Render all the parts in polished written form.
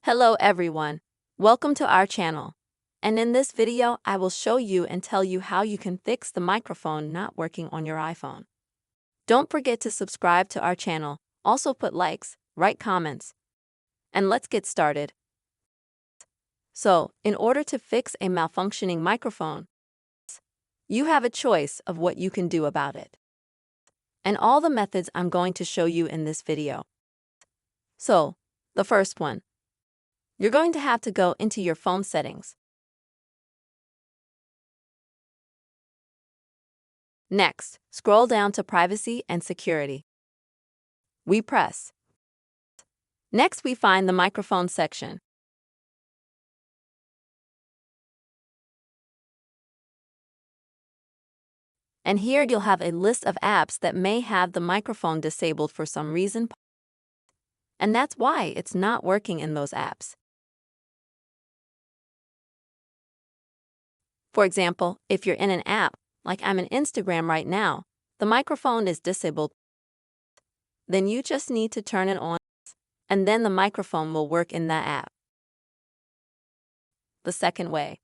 Hello everyone, welcome to our channel. And in this video, I will show you and tell you how you can fix the microphone not working on your iPhone. Don't forget to subscribe to our channel, also put likes, write comments. And let's get started. So, in order to fix a malfunctioning microphone, you have a choice of what you can do about it. And all the methods I'm going to show you in this video. So, the first one. You're going to have to go into your phone settings. Next, scroll down to Privacy and Security. We press. Next, we find the microphone section. And here you'll have a list of apps that may have the microphone disabled for some reason. And that's why it's not working in those apps. For example, if you're in an app, like I'm in Instagram right now, the microphone is disabled. Then you just need to turn it on, and then the microphone will work in that app. The second way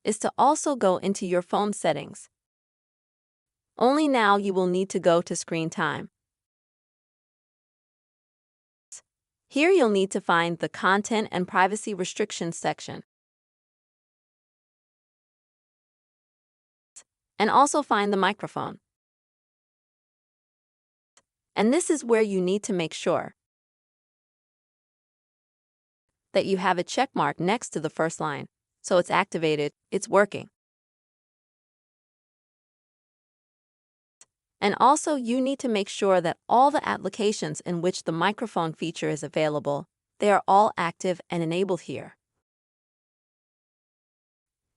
is to also go into your phone settings. Only now you will need to go to Screen Time. Here you'll need to find the Content and Privacy Restrictions section. And also find the microphone. And this is where you need to make sure that you have a check mark next to the first line, so it's activated, it's working. And also you need to make sure that all the applications in which the microphone feature is available, they are all active and enabled here.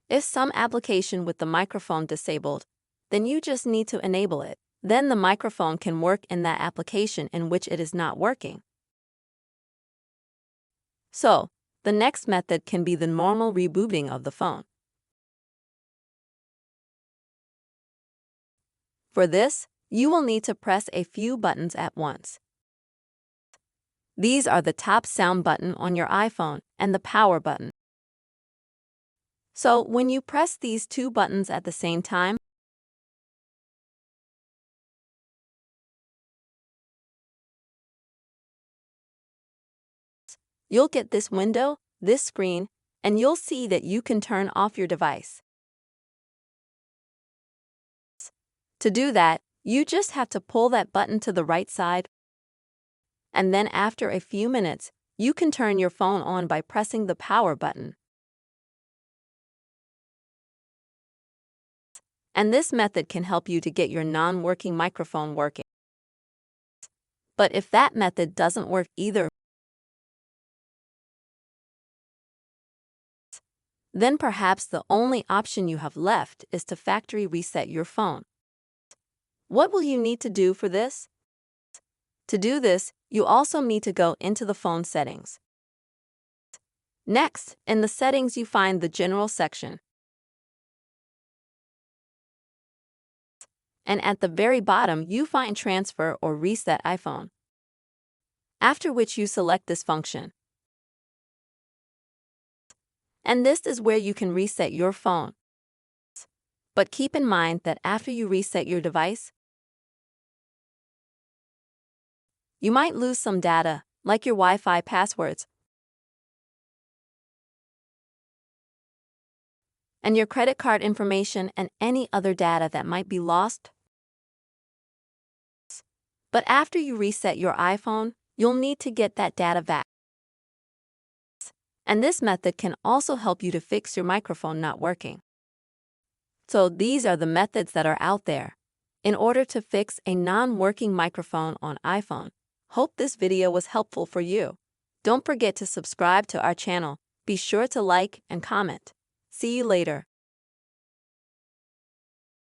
If some application with the microphone disabled, then you just need to enable it. Then the microphone can work in that application in which it is not working. So, the next method can be the normal rebooting of the phone. For this, you will need to press a few buttons at once. These are the top sound button on your iPhone and the power button. So, when you press these two buttons at the same time, you'll get this window, this screen, and you'll see that you can turn off your device. To do that, you just have to pull that button to the right side, and then after a few minutes, you can turn your phone on by pressing the power button. And this method can help you to get your non-working microphone working. But if that method doesn't work either, then perhaps the only option you have left is to factory reset your phone. What will you need to do for this? To do this, you also need to go into the phone settings. Next, in the settings you find the General section. And at the very bottom you find Transfer or Reset iPhone. After which you select this function. And this is where you can reset your phone. But keep in mind that after you reset your device, you might lose some data, like your Wi-Fi passwords and your credit card information and any other data that might be lost. But after you reset your iPhone, you'll need to get that data back. And this method can also help you to fix your microphone not working. So these are the methods that are out there in order to fix a non-working microphone on iPhone. Hope this video was helpful for you. Don't forget to subscribe to our channel. Be sure to like and comment. See you later.